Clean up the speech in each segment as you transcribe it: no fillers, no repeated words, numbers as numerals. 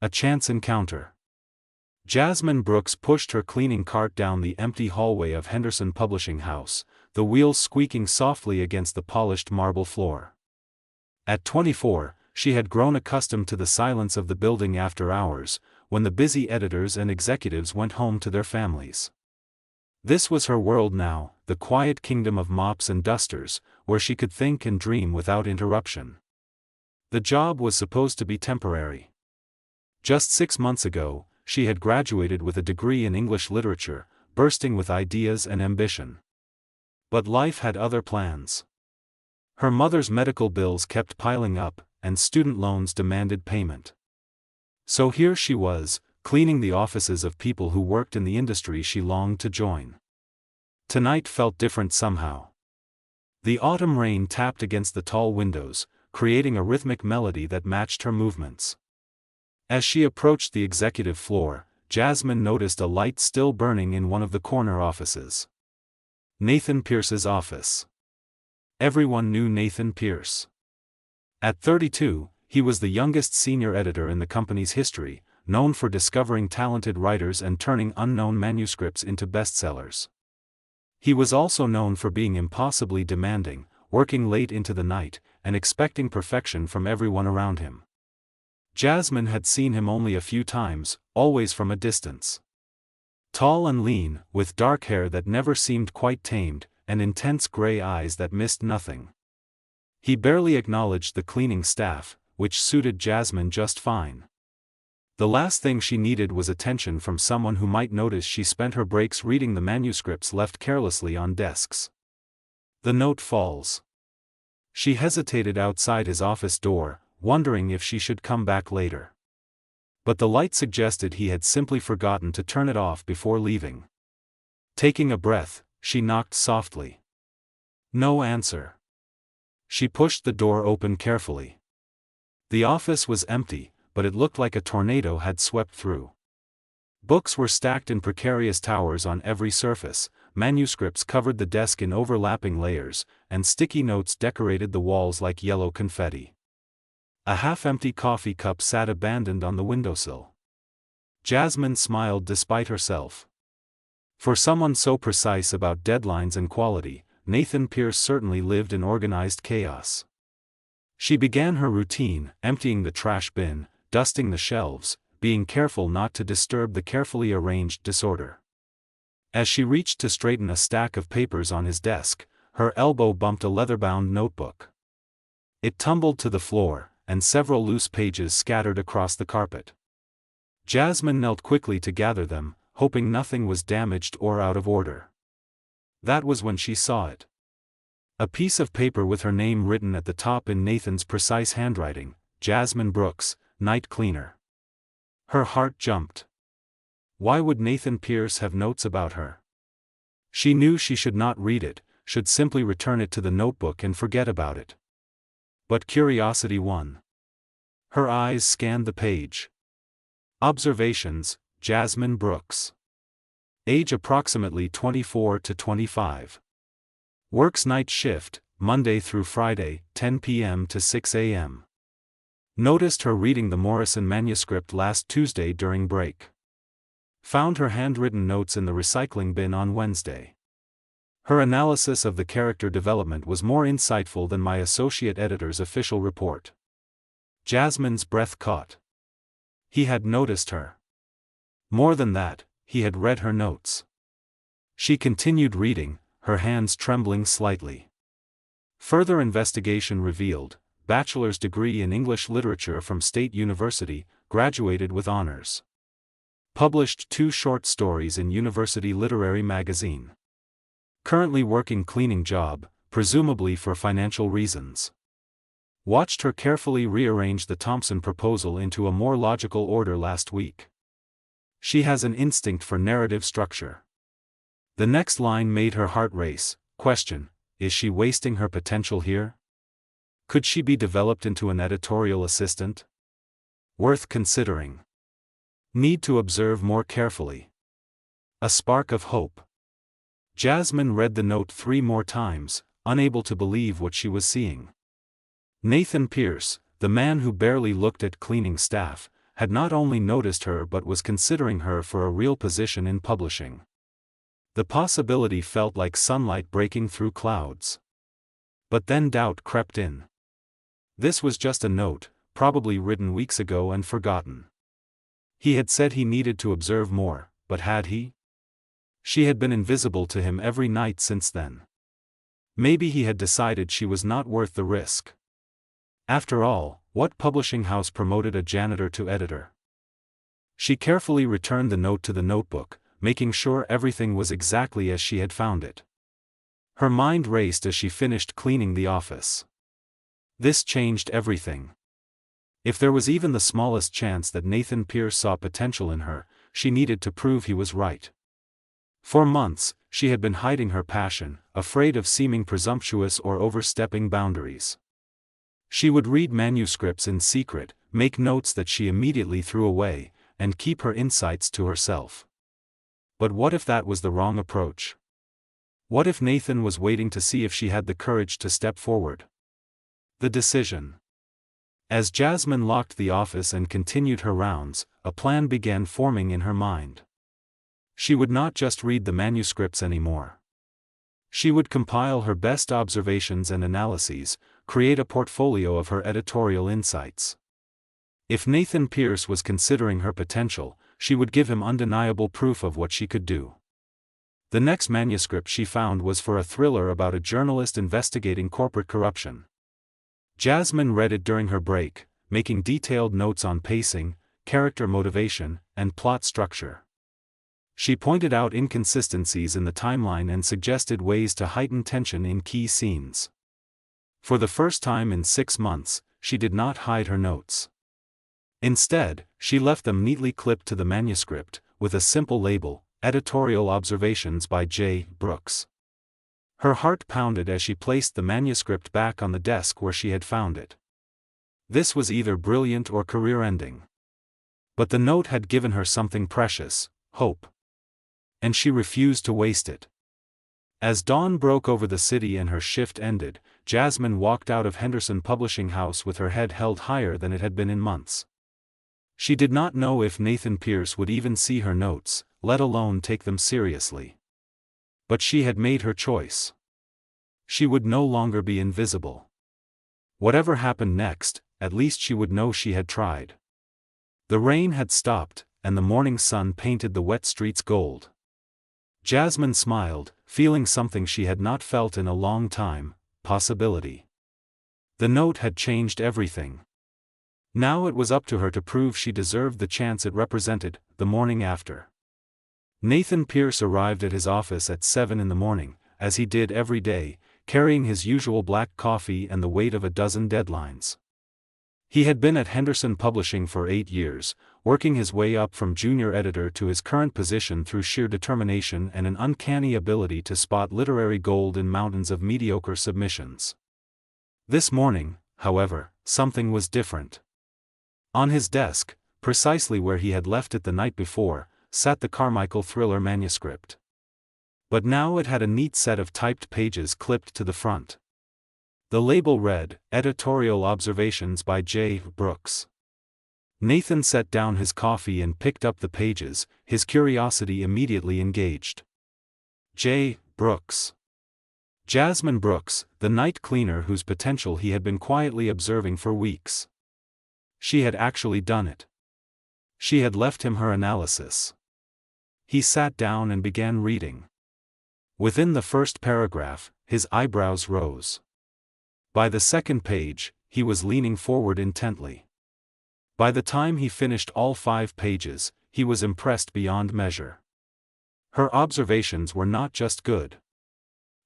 A chance encounter. Jasmine Brooks pushed her cleaning cart down the empty hallway of Henderson Publishing House, the wheels squeaking softly against the polished marble floor. At 24, she had grown accustomed to the silence of the building after hours, when the busy editors and executives went home to their families. This was her world now, the quiet kingdom of mops and dusters, where she could think and dream without interruption. The job was supposed to be temporary. Just 6 months ago, she had graduated with a degree in English literature, bursting with ideas and ambition. But life had other plans. Her mother's medical bills kept piling up, and student loans demanded payment. So here she was, cleaning the offices of people who worked in the industry she longed to join. Tonight felt different somehow. The autumn rain tapped against the tall windows, creating a rhythmic melody that matched her movements. As she approached the executive floor, Jasmine noticed a light still burning in one of the corner offices. Nathan Pierce's office. Everyone knew Nathan Pierce. At 32, he was the youngest senior editor in the company's history, known for discovering talented writers and turning unknown manuscripts into bestsellers. He was also known for being impossibly demanding, working late into the night, and expecting perfection from everyone around him. Jasmine had seen him only a few times, always from a distance. Tall and lean, with dark hair that never seemed quite tamed, and intense gray eyes that missed nothing. He barely acknowledged the cleaning staff, which suited Jasmine just fine. The last thing she needed was attention from someone who might notice she spent her breaks reading the manuscripts left carelessly on desks. The note falls. She hesitated outside his office door, wondering if she should come back later. But the light suggested he had simply forgotten to turn it off before leaving. Taking a breath, she knocked softly. No answer. She pushed the door open carefully. The office was empty, but it looked like a tornado had swept through. Books were stacked in precarious towers on every surface, manuscripts covered the desk in overlapping layers, and sticky notes decorated the walls like yellow confetti. A half-empty coffee cup sat abandoned on the windowsill. Jasmine smiled despite herself. For someone so precise about deadlines and quality, Nathan Pierce certainly lived in organized chaos. She began her routine, emptying the trash bin, dusting the shelves, being careful not to disturb the carefully arranged disorder. As she reached to straighten a stack of papers on his desk, her elbow bumped a leather-bound notebook. It tumbled to the floor, and several loose pages scattered across the carpet. Jasmine knelt quickly to gather them, hoping nothing was damaged or out of order. That was when she saw it. A piece of paper with her name written at the top in Nathan's precise handwriting, Jasmine Brooks, night cleaner. Her heart jumped. Why would Nathan Pierce have notes about her? She knew she should not read it, should simply return it to the notebook and forget about it. But curiosity won. Her eyes scanned the page. Observations, Jasmine Brooks. Age approximately 24 to 25. Works night shift, Monday through Friday, 10 p.m. to 6 a.m. Noticed her reading the Morrison manuscript last Tuesday during break. Found her handwritten notes in the recycling bin on Wednesday. Her analysis of the character development was more insightful than my associate editor's official report. Jasmine's breath caught. He had noticed her. More than that, he had read her notes. She continued reading, her hands trembling slightly. Further investigation revealed, bachelor's degree in English literature from State University, graduated with honors. Published 2 short stories in University Literary Magazine. Currently working cleaning job, presumably for financial reasons. Watched her carefully rearrange the Thompson proposal into a more logical order last week. She has an instinct for narrative structure. The next line made her heart race. Question: is she wasting her potential here? Could she be developed into an editorial assistant? Worth considering. Need to observe more carefully. A spark of hope. Jasmine read the note 3 more times, unable to believe what she was seeing. Nathan Pierce, the man who barely looked at cleaning staff, had not only noticed her but was considering her for a real position in publishing. The possibility felt like sunlight breaking through clouds. But then doubt crept in. This was just a note, probably written weeks ago and forgotten. He had said he needed to observe more, but had he? She had been invisible to him every night since then. Maybe he had decided she was not worth the risk. After all, what publishing house promoted a janitor to editor? She carefully returned the note to the notebook, making sure everything was exactly as she had found it. Her mind raced as she finished cleaning the office. This changed everything. If there was even the smallest chance that Nathan Pierce saw potential in her, she needed to prove he was right. For months, she had been hiding her passion, afraid of seeming presumptuous or overstepping boundaries. She would read manuscripts in secret, make notes that she immediately threw away, and keep her insights to herself. But what if that was the wrong approach? What if Nathan was waiting to see if she had the courage to step forward? The decision. As Jasmine locked the office and continued her rounds, a plan began forming in her mind. She would not just read the manuscripts anymore. She would compile her best observations and analyses, create a portfolio of her editorial insights. If Nathan Pierce was considering her potential, she would give him undeniable proof of what she could do. The next manuscript she found was for a thriller about a journalist investigating corporate corruption. Jasmine read it during her break, making detailed notes on pacing, character motivation, and plot structure. She pointed out inconsistencies in the timeline and suggested ways to heighten tension in key scenes. For the first time in 6 months, she did not hide her notes. Instead, she left them neatly clipped to the manuscript, with a simple label, Editorial Observations by J. Brooks. Her heart pounded as she placed the manuscript back on the desk where she had found it. This was either brilliant or career-ending. But the note had given her something precious, hope. And she refused to waste it. As dawn broke over the city and her shift ended, Jasmine walked out of Henderson Publishing House with her head held higher than it had been in months. She did not know if Nathan Pierce would even see her notes, let alone take them seriously. But she had made her choice. She would no longer be invisible. Whatever happened next, at least she would know she had tried. The rain had stopped, and the morning sun painted the wet streets gold. Jasmine smiled, feeling something she had not felt in a long time, possibility. The note had changed everything. Now it was up to her to prove she deserved the chance it represented. The morning after, Nathan Pierce arrived at his office at 7 in the morning, as he did every day, carrying his usual black coffee and the weight of a dozen deadlines. He had been at Henderson Publishing for 8 years, working his way up from junior editor to his current position through sheer determination and an uncanny ability to spot literary gold in mountains of mediocre submissions. This morning, however, something was different. On his desk, precisely where he had left it the night before, sat the Carmichael thriller manuscript. But now it had a neat set of typed pages clipped to the front. The label read, Editorial Observations by J. Brooks. Nathan set down his coffee and picked up the pages, his curiosity immediately engaged. J. Brooks. Jasmine Brooks, the night cleaner whose potential he had been quietly observing for weeks. She had actually done it. She had left him her analysis. He sat down and began reading. Within the first paragraph, his eyebrows rose. By the second page, he was leaning forward intently. By the time he finished all 5 pages, he was impressed beyond measure. Her observations were not just good.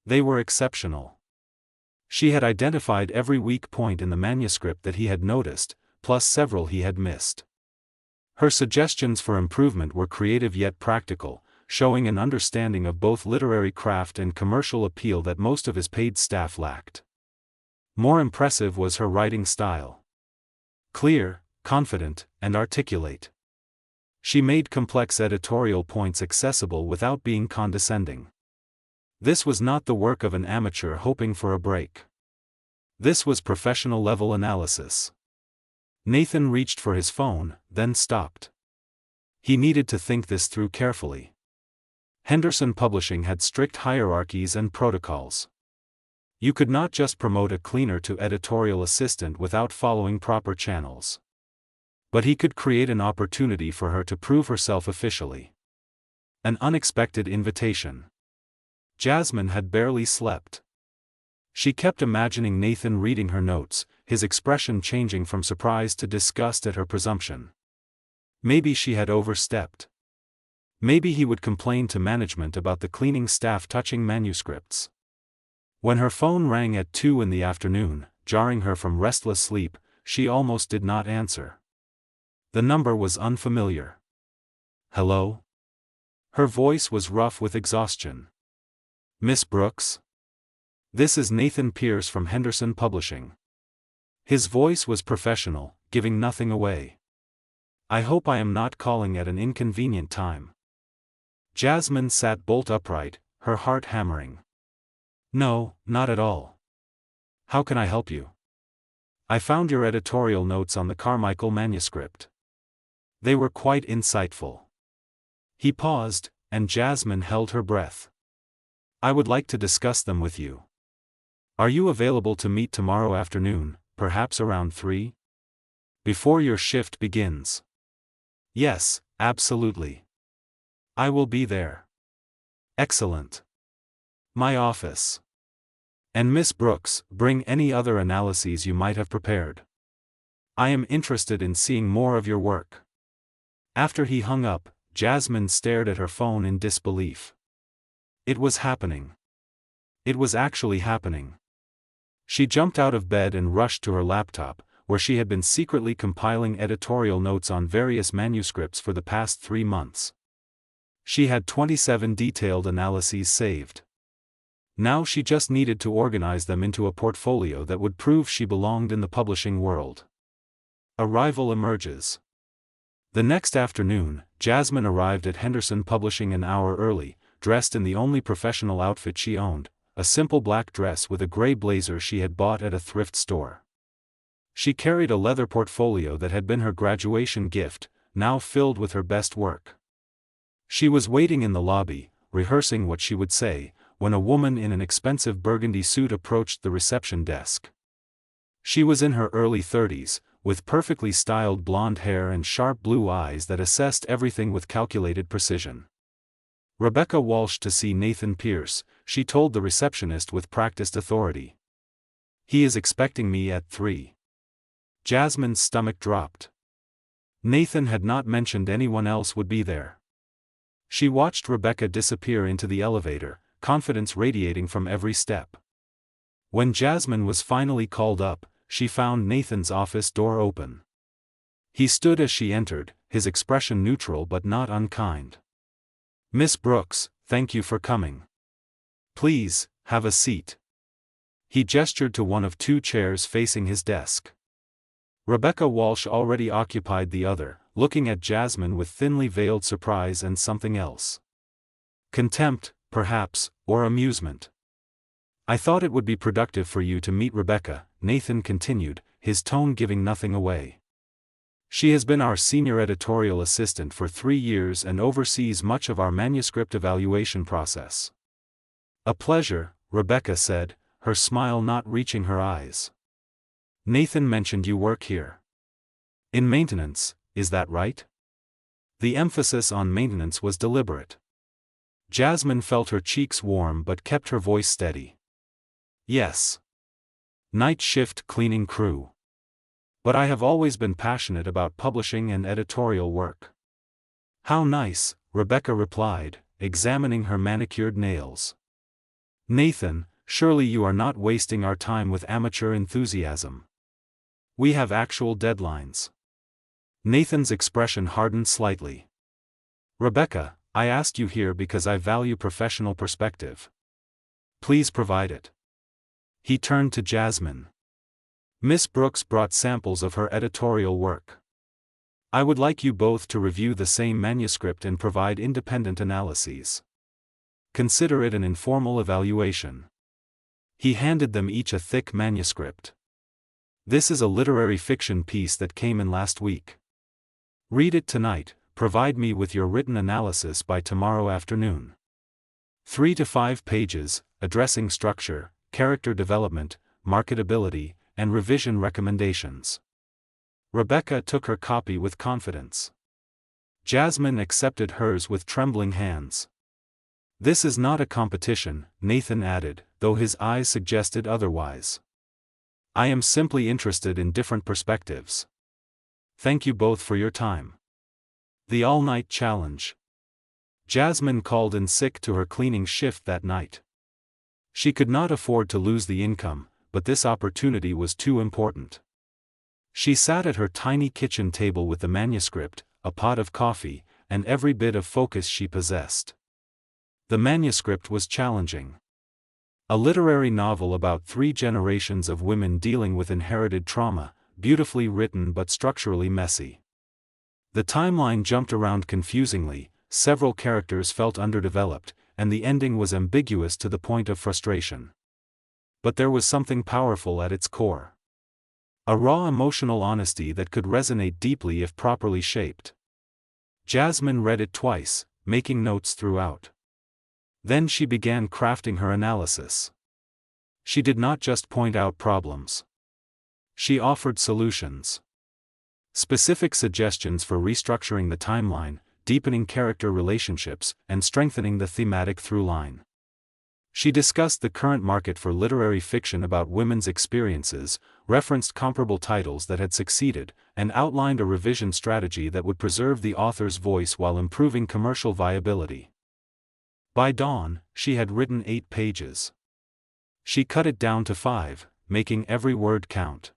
They were exceptional. She had identified every weak point in the manuscript that he had noticed, plus several he had missed. Her suggestions for improvement were creative yet practical, showing an understanding of both literary craft and commercial appeal that most of his paid staff lacked. More impressive was her writing style. Clear, confident, and articulate. She made complex editorial points accessible without being condescending. This was not the work of an amateur hoping for a break. This was professional-level analysis. Nathan reached for his phone, then stopped. He needed to think this through carefully. Henderson Publishing had strict hierarchies and protocols. You could not just promote a cleaner to editorial assistant without following proper channels. But he could create an opportunity for her to prove herself officially. An unexpected invitation. Jasmine had barely slept. She kept imagining Nathan reading her notes, his expression changing from surprise to disgust at her presumption. Maybe she had overstepped. Maybe he would complain to management about the cleaning staff touching manuscripts. When her phone rang at 2 in the afternoon, jarring her from restless sleep, she almost did not answer. The number was unfamiliar. Hello? Her voice was rough with exhaustion. Miss Brooks? This is Nathan Pierce from Henderson Publishing. His voice was professional, giving nothing away. I hope I am not calling at an inconvenient time. Jasmine sat bolt upright, her heart hammering. No, not at all. How can I help you? I found your editorial notes on the Carmichael manuscript. They were quite insightful. He paused, and Jasmine held her breath. I would like to discuss them with you. Are you available to meet tomorrow afternoon, perhaps around 3? Before your shift begins. Yes, absolutely. I will be there. Excellent. My office. And Miss Brooks, bring any other analyses you might have prepared. I am interested in seeing more of your work. After he hung up, Jasmine stared at her phone in disbelief. It was happening. It was actually happening. She jumped out of bed and rushed to her laptop, where she had been secretly compiling editorial notes on various manuscripts for the past 3 months. She had 27 detailed analyses saved. Now she just needed to organize them into a portfolio that would prove she belonged in the publishing world. A rival emerges. The next afternoon, Jasmine arrived at Henderson Publishing an hour early, dressed in the only professional outfit she owned, a simple black dress with a gray blazer she had bought at a thrift store. She carried a leather portfolio that had been her graduation gift, now filled with her best work. She was waiting in the lobby, rehearsing what she would say, when a woman in an expensive burgundy suit approached the reception desk. She was in her early 30s, with perfectly styled blonde hair and sharp blue eyes that assessed everything with calculated precision. Rebecca Walsh to see Nathan Pierce, she told the receptionist with practiced authority. He is expecting me at 3. Jasmine's stomach dropped. Nathan had not mentioned anyone else would be there. She watched Rebecca disappear into the elevator, confidence radiating from every step. When Jasmine was finally called up, she found Nathan's office door open. He stood as she entered, his expression neutral but not unkind. Miss Brooks, thank you for coming. Please, have a seat. He gestured to one of 2 chairs facing his desk. Rebecca Walsh already occupied the other, looking at Jasmine with thinly veiled surprise and something else. Contempt, perhaps, or amusement. I thought it would be productive for you to meet Rebecca, Nathan continued, his tone giving nothing away. She has been our senior editorial assistant for 3 years and oversees much of our manuscript evaluation process. A pleasure, Rebecca said, her smile not reaching her eyes. Nathan mentioned you work here. In maintenance, is that right? The emphasis on maintenance was deliberate. Jasmine felt her cheeks warm but kept her voice steady. Yes. Night shift cleaning crew. But I have always been passionate about publishing and editorial work. How nice, Rebecca replied, examining her manicured nails. Nathan, surely you are not wasting our time with amateur enthusiasm. We have actual deadlines. Nathan's expression hardened slightly. Rebecca, I asked you here because I value professional perspective. Please provide it. He turned to Jasmine. Miss Brooks brought samples of her editorial work. I would like you both to review the same manuscript and provide independent analyses. Consider it an informal evaluation. He handed them each a thick manuscript. This is a literary fiction piece that came in last week. Read it tonight, provide me with your written analysis by tomorrow afternoon. 3 to 5 pages, addressing structure, character development, marketability, and revision recommendations. Rebecca took her copy with confidence. Jasmine accepted hers with trembling hands. This is not a competition, Nathan added, though his eyes suggested otherwise. I am simply interested in different perspectives. Thank you both for your time. The all-night challenge. Jasmine called in sick to her cleaning shift that night. She could not afford to lose the income, but this opportunity was too important. She sat at her tiny kitchen table with the manuscript, a pot of coffee, and every bit of focus she possessed. The manuscript was challenging. A literary novel about 3 generations of women dealing with inherited trauma, beautifully written but structurally messy. The timeline jumped around confusingly, several characters felt underdeveloped, and the ending was ambiguous to the point of frustration. But there was something powerful at its core. A raw emotional honesty that could resonate deeply if properly shaped. Jasmine read it twice, making notes throughout. Then she began crafting her analysis. She did not just point out problems. She offered solutions. Specific suggestions for restructuring the timeline, deepening character relationships, and strengthening the thematic through-line. She discussed the current market for literary fiction about women's experiences, referenced comparable titles that had succeeded, and outlined a revision strategy that would preserve the author's voice while improving commercial viability. By dawn, she had written 8 pages. She cut it down to 5, making every word count.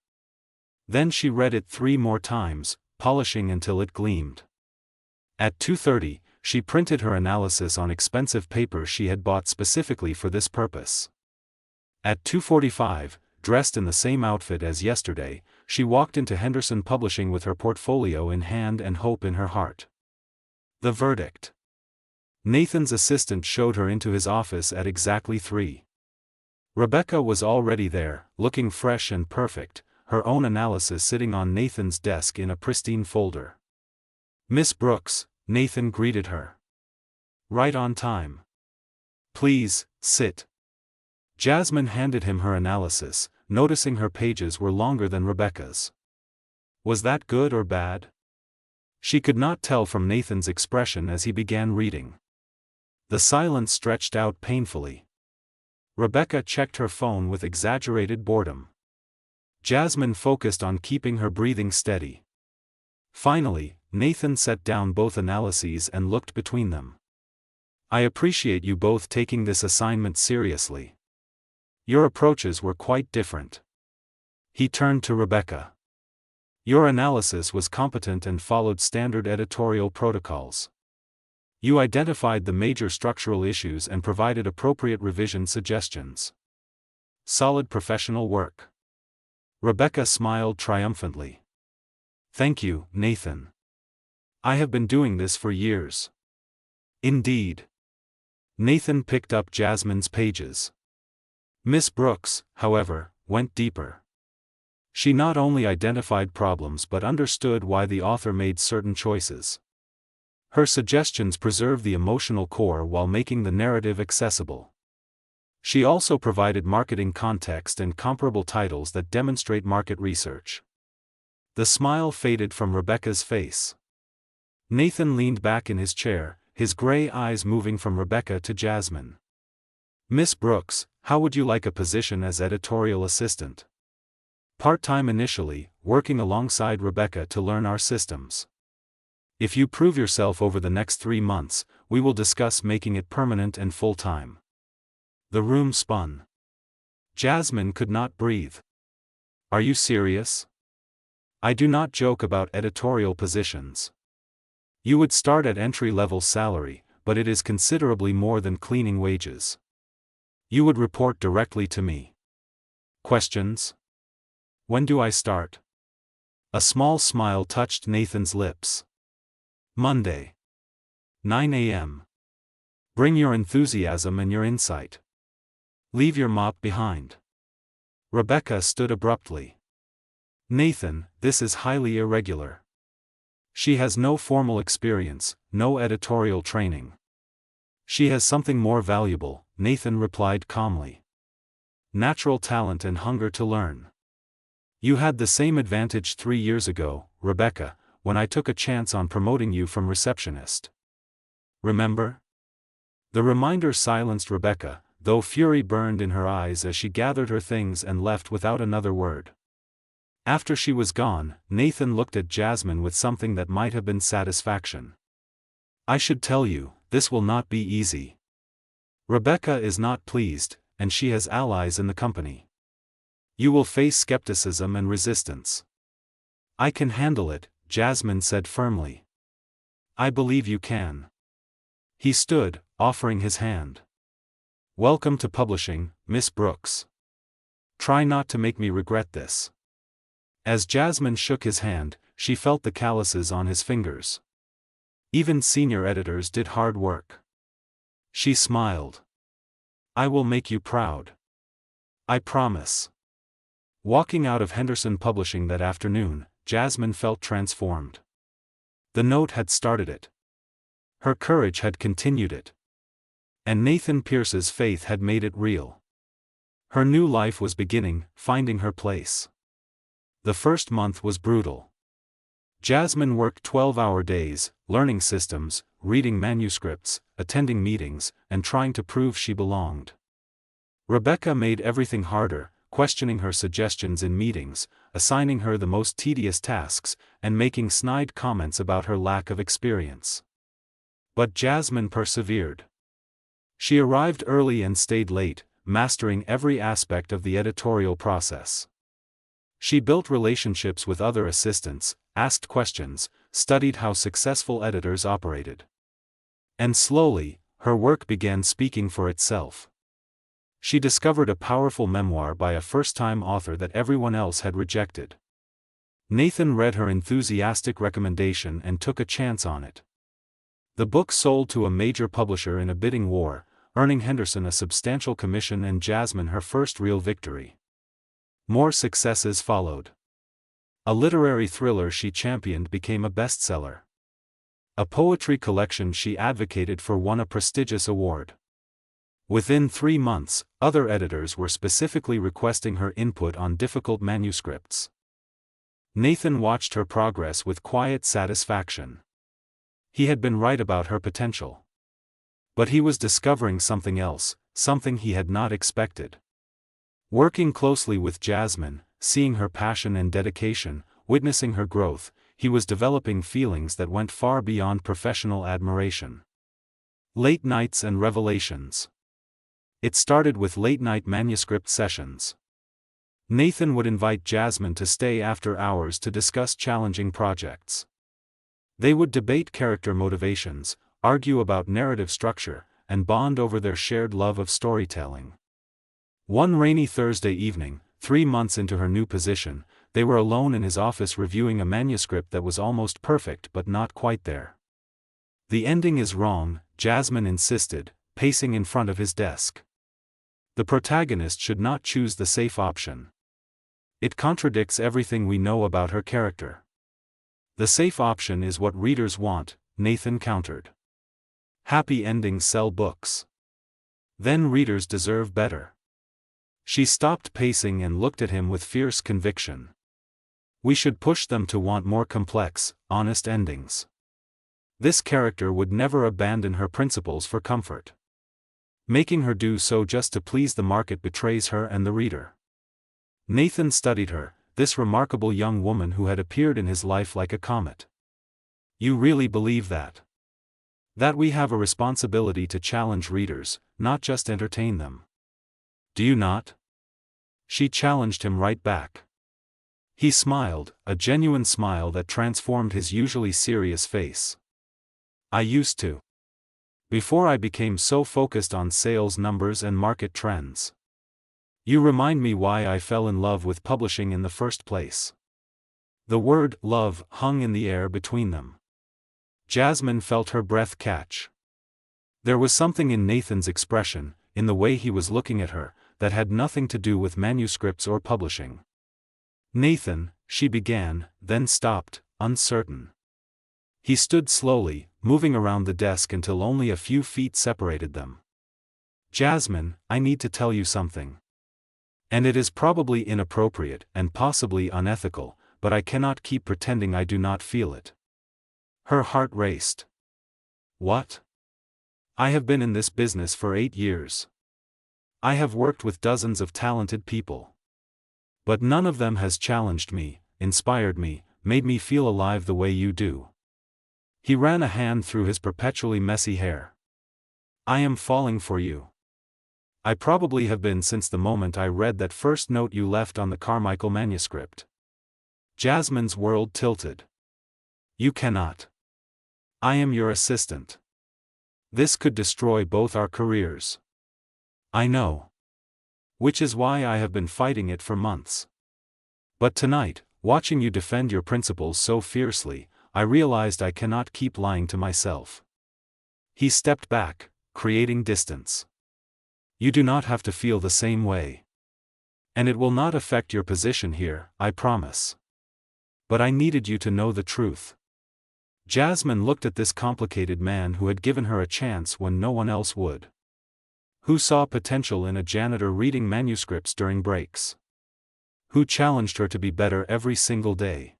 Then she read it 3 more times, polishing until it gleamed. At 2:30, she printed her analysis on expensive paper she had bought specifically for this purpose. At 2:45, dressed in the same outfit as yesterday, she walked into Henderson Publishing with her portfolio in hand and hope in her heart. The verdict. Nathan's assistant showed her into his office at exactly 3. Rebecca was already there, looking fresh and perfect, her own analysis sitting on Nathan's desk in a pristine folder. "Miss Brooks," Nathan greeted her. "Right on time. Please, sit." Jasmine handed him her analysis, noticing her pages were longer than Rebecca's. Was that good or bad? She could not tell from Nathan's expression as he began reading. The silence stretched out painfully. Rebecca checked her phone with exaggerated boredom. Jasmine focused on keeping her breathing steady. Finally, Nathan set down both analyses and looked between them. "I appreciate you both taking this assignment seriously. Your approaches were quite different." He turned to Rebecca. "Your analysis was competent and followed standard editorial protocols. You identified the major structural issues and provided appropriate revision suggestions. Solid professional work." Rebecca smiled triumphantly. "Thank you, Nathan. I have been doing this for years." "Indeed." Nathan picked up Jasmine's pages. Miss Brooks, however, went deeper. She not only identified problems but understood why the author made certain choices. Her suggestions preserved the emotional core while making the narrative accessible. She also provided marketing context and comparable titles that demonstrate market research. The smile faded from Rebecca's face. Nathan leaned back in his chair, his gray eyes moving from Rebecca to Jasmine. "Miss Brooks, how would you like a position as editorial assistant? Part-time initially, working alongside Rebecca to learn our systems. If you prove yourself over the next 3 months, we will discuss making it permanent and full-time." The room spun. Jasmine could not breathe. "Are you serious? I do not joke about editorial positions. You would start at entry-level salary, but it is considerably more than cleaning wages. You would report directly to me. Questions? When do I start?" A small smile touched Nathan's lips. "Monday. 9 a.m. Bring your enthusiasm and your insight. Leave your mop behind." Rebecca stood abruptly. Nathan, this is highly irregular. She has no formal experience, no editorial training. She has something more valuable, Nathan replied calmly. Natural talent and hunger to learn. You had the same advantage 3 years ago, Rebecca, when I took a chance on promoting you from receptionist. Remember? The reminder silenced Rebecca, though fury burned in her eyes as she gathered her things and left without another word. After she was gone, Nathan looked at Jasmine with something that might have been satisfaction. I should tell you, this will not be easy. Rebecca is not pleased, and she has allies in the company. You will face skepticism and resistance. I can handle it, Jasmine said firmly. I believe you can. He stood, offering his hand. Welcome to publishing, Miss Brooks. Try not to make me regret this. As Jasmine shook his hand, she felt the calluses on his fingers. Even senior editors did hard work. She smiled. I will make you proud. I promise. Walking out of Henderson Publishing that afternoon, Jasmine felt transformed. The note had started it. Her courage had continued it. And Nathan Pierce's faith had made it real. Her new life was beginning, finding her place. The first month was brutal. Jasmine worked 12-hour days, learning systems, reading manuscripts, attending meetings, and trying to prove she belonged. Rebecca made everything harder, questioning her suggestions in meetings, assigning her the most tedious tasks, and making snide comments about her lack of experience. But Jasmine persevered. She arrived early and stayed late, mastering every aspect of the editorial process. She built relationships with other assistants, asked questions, studied how successful editors operated. And slowly, her work began speaking for itself. She discovered a powerful memoir by a first-time author that everyone else had rejected. Nathan read her enthusiastic recommendation and took a chance on it. The book sold to a major publisher in a bidding war, earning Henderson a substantial commission and Jasmine her first real victory. More successes followed. A literary thriller she championed became a bestseller. A poetry collection she advocated for won a prestigious award. Within 3 months, other editors were specifically requesting her input on difficult manuscripts. Nathan watched her progress with quiet satisfaction. He had been right about her potential. But he was discovering something else, something he had not expected. Working closely with Jasmine, seeing her passion and dedication, witnessing her growth, he was developing feelings that went far beyond professional admiration. Late nights and revelations. It started with late-night manuscript sessions. Nathan would invite Jasmine to stay after hours to discuss challenging projects. They would debate character motivations, argue about narrative structure, and bond over their shared love of storytelling. One rainy Thursday evening, 3 months into her new position, they were alone in his office reviewing a manuscript that was almost perfect but not quite there. The ending is wrong, Jasmine insisted, pacing in front of his desk. The protagonist should not choose the safe option. It contradicts everything we know about her character. The safe option is what readers want, Nathan countered. Happy endings sell books. Then readers deserve better. She stopped pacing and looked at him with fierce conviction. We should push them to want more complex, honest endings. This character would never abandon her principles for comfort. Making her do so just to please the market betrays her and the reader. Nathan studied her, this remarkable young woman who had appeared in his life like a comet. You really believe that? That we have a responsibility to challenge readers, not just entertain them. Do you not? She challenged him right back. He smiled, a genuine smile that transformed his usually serious face. I used to. Before I became so focused on sales numbers and market trends. You remind me why I fell in love with publishing in the first place. The word love hung in the air between them. Jasmine felt her breath catch. There was something in Nathan's expression, in the way he was looking at her, that had nothing to do with manuscripts or publishing. Nathan, she began, then stopped, uncertain. He stood slowly, moving around the desk until only a few feet separated them. Jasmine, I need to tell you something. And it is probably inappropriate and possibly unethical, but I cannot keep pretending I do not feel it. Her heart raced. What? I have been in this business for 8 years. I have worked with dozens of talented people. But none of them has challenged me, inspired me, made me feel alive the way you do. He ran a hand through his perpetually messy hair. I am falling for you. I probably have been since the moment I read that first note you left on the Carmichael manuscript. Jasmine's world tilted. You cannot. I am your assistant. This could destroy both our careers. I know. Which is why I have been fighting it for months. But tonight, watching you defend your principles so fiercely, I realized I cannot keep lying to myself. He stepped back, creating distance. You do not have to feel the same way. And it will not affect your position here, I promise. But I needed you to know the truth. Jasmine looked at this complicated man who had given her a chance when no one else would. Who saw potential in a janitor reading manuscripts during breaks. Who challenged her to be better every single day.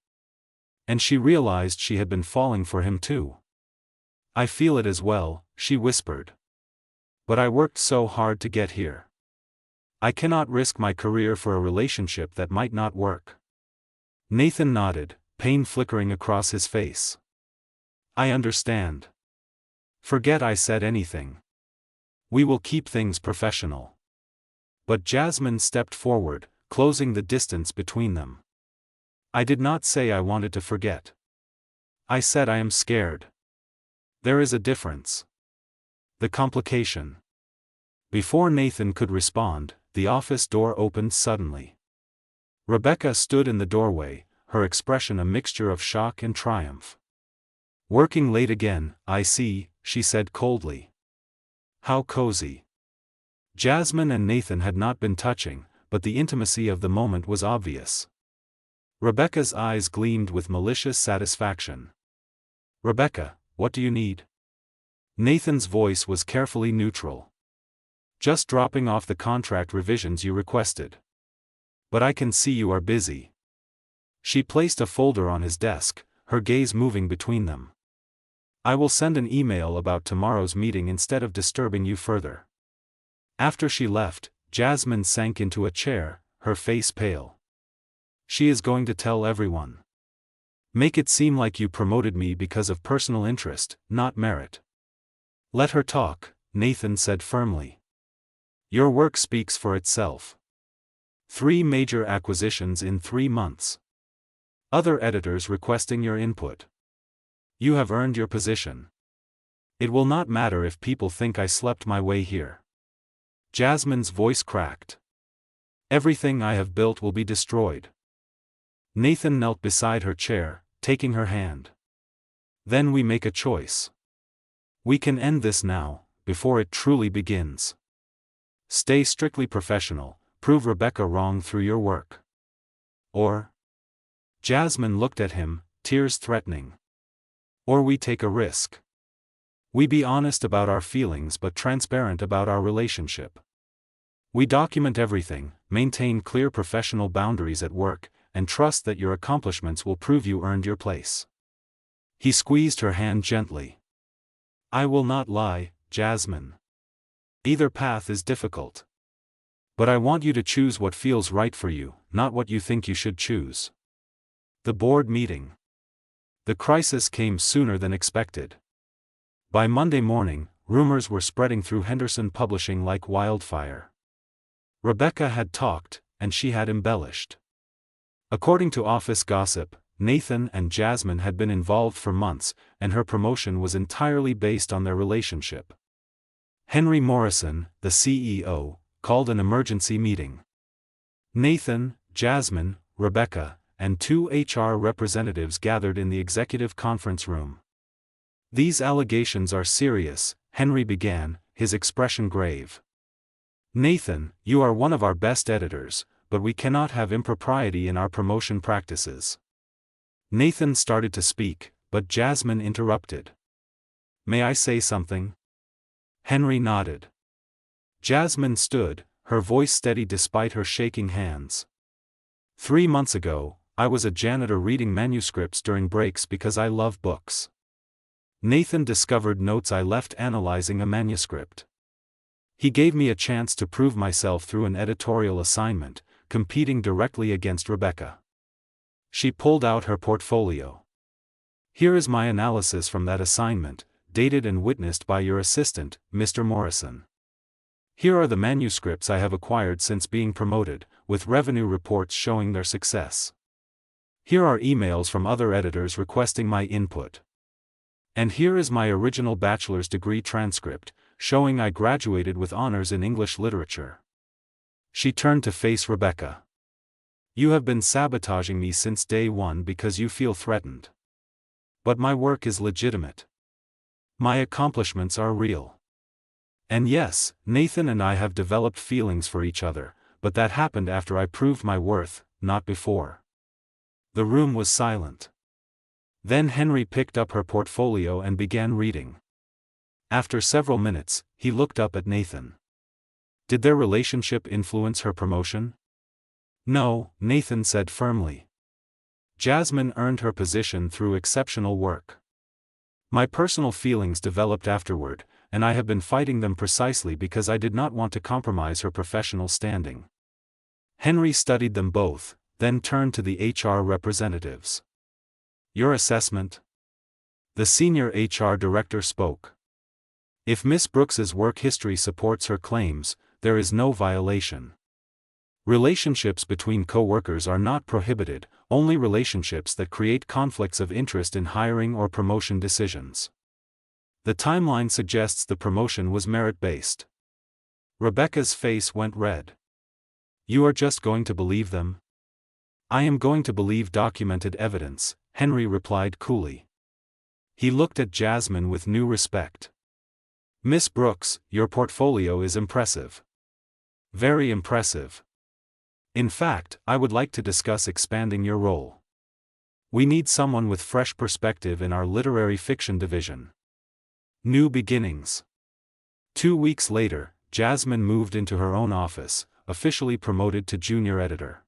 And she realized she had been falling for him too. I feel it as well, she whispered. But I worked so hard to get here. I cannot risk my career for a relationship that might not work. Nathan nodded, pain flickering across his face. I understand. Forget I said anything. We will keep things professional. But Jasmine stepped forward, closing the distance between them. I did not say I wanted to forget. I said I am scared. There is a difference. The complication. Before Nathan could respond, the office door opened suddenly. Rebecca stood in the doorway, her expression a mixture of shock and triumph. Working late again, I see, she said coldly. How cozy. Jasmine and Nathan had not been touching, but the intimacy of the moment was obvious. Rebecca's eyes gleamed with malicious satisfaction. Rebecca, what do you need? Nathan's voice was carefully neutral. Just dropping off the contract revisions you requested. But I can see you are busy. She placed a folder on his desk, her gaze moving between them. I will send an email about tomorrow's meeting instead of disturbing you further. After she left, Jasmine sank into a chair, her face pale. She is going to tell everyone. Make it seem like you promoted me because of personal interest, not merit. Let her talk, Nathan said firmly. Your work speaks for itself. 3 major acquisitions in 3 months. Other editors requesting your input. You have earned your position. It will not matter if people think I slept my way here. Jasmine's voice cracked. Everything I have built will be destroyed. Nathan knelt beside her chair, taking her hand. Then we make a choice. We can end this now, before it truly begins. Stay strictly professional, prove Rebecca wrong through your work. Or? Jasmine looked at him, tears threatening. Or we take a risk. We be honest about our feelings but transparent about our relationship. We document everything, maintain clear professional boundaries at work, and trust that your accomplishments will prove you earned your place. He squeezed her hand gently. I will not lie, Jasmine. Either path is difficult. But I want you to choose what feels right for you, not what you think you should choose. The board meeting. The crisis came sooner than expected. By Monday morning, rumors were spreading through Henderson Publishing like wildfire. Rebecca had talked, and she had embellished. According to office gossip, Nathan and Jasmine had been involved for months, and her promotion was entirely based on their relationship. Henry Morrison, the CEO, called an emergency meeting. Nathan, Jasmine, Rebecca, and 2 HR representatives gathered in the executive conference room. These allegations are serious, Henry began, his expression grave. Nathan, you are one of our best editors, but we cannot have impropriety in our promotion practices. Nathan started to speak, but Jasmine interrupted. May I say something? Henry nodded. Jasmine stood, her voice steady despite her shaking hands. 3 months ago, I was a janitor reading manuscripts during breaks because I love books. Nathan discovered notes I left analyzing a manuscript. He gave me a chance to prove myself through an editorial assignment, competing directly against Rebecca. She pulled out her portfolio. Here is my analysis from that assignment, dated and witnessed by your assistant, Mr. Morrison. Here are the manuscripts I have acquired since being promoted, with revenue reports showing their success. Here are emails from other editors requesting my input. And here is my original bachelor's degree transcript, showing I graduated with honors in English literature. She turned to face Rebecca. You have been sabotaging me since day one because you feel threatened. But my work is legitimate. My accomplishments are real. And yes, Nathan and I have developed feelings for each other, but that happened after I proved my worth, not before. The room was silent. Then Henry picked up her portfolio and began reading. After several minutes, he looked up at Nathan. Did their relationship influence her promotion? No, Nathan said firmly. Jasmine earned her position through exceptional work. My personal feelings developed afterward, and I have been fighting them precisely because I did not want to compromise her professional standing. Henry studied them both, then turned to the HR representatives. Your assessment? The senior HR director spoke. If Miss Brooks's work history supports her claims, there is no violation. Relationships between co-workers are not prohibited, only relationships that create conflicts of interest in hiring or promotion decisions. The timeline suggests the promotion was merit-based. Rebecca's face went red. You are just going to believe them? I am going to believe documented evidence, Henry replied coolly. He looked at Jasmine with new respect. Miss Brooks, your portfolio is impressive. Very impressive. In fact, I would like to discuss expanding your role. We need someone with fresh perspective in our literary fiction division. New beginnings. 2 weeks later, Jasmine moved into her own office, officially promoted to junior editor.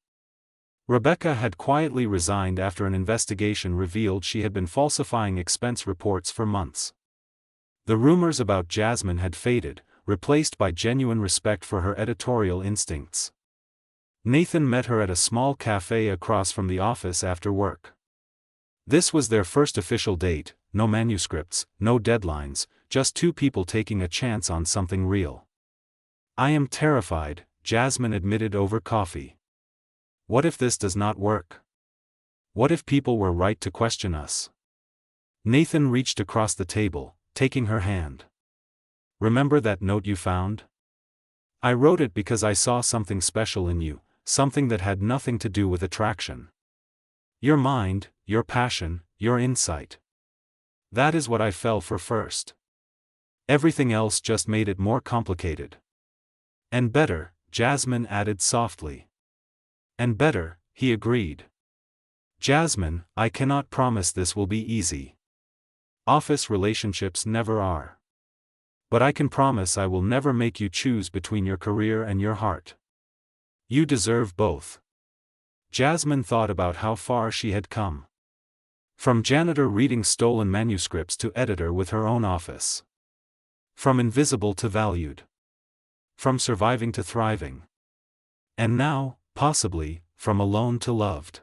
Rebecca had quietly resigned after an investigation revealed she had been falsifying expense reports for months. The rumors about Jasmine had faded, replaced by genuine respect for her editorial instincts. Nathan met her at a small cafe across from the office after work. This was their first official date, no manuscripts, no deadlines, just two people taking a chance on something real. I am terrified, Jasmine admitted over coffee. What if this does not work? What if people were right to question us? Nathan reached across the table, taking her hand. Remember that note you found? I wrote it because I saw something special in you, something that had nothing to do with attraction. Your mind, your passion, your insight. That is what I fell for first. Everything else just made it more complicated. And better, Jasmine added softly. And better, he agreed. Jasmine, I cannot promise this will be easy. Office relationships never are. But I can promise I will never make you choose between your career and your heart. You deserve both. Jasmine thought about how far she had come. From janitor reading stolen manuscripts to editor with her own office. From invisible to valued. From surviving to thriving. And now, possibly, from alone to loved.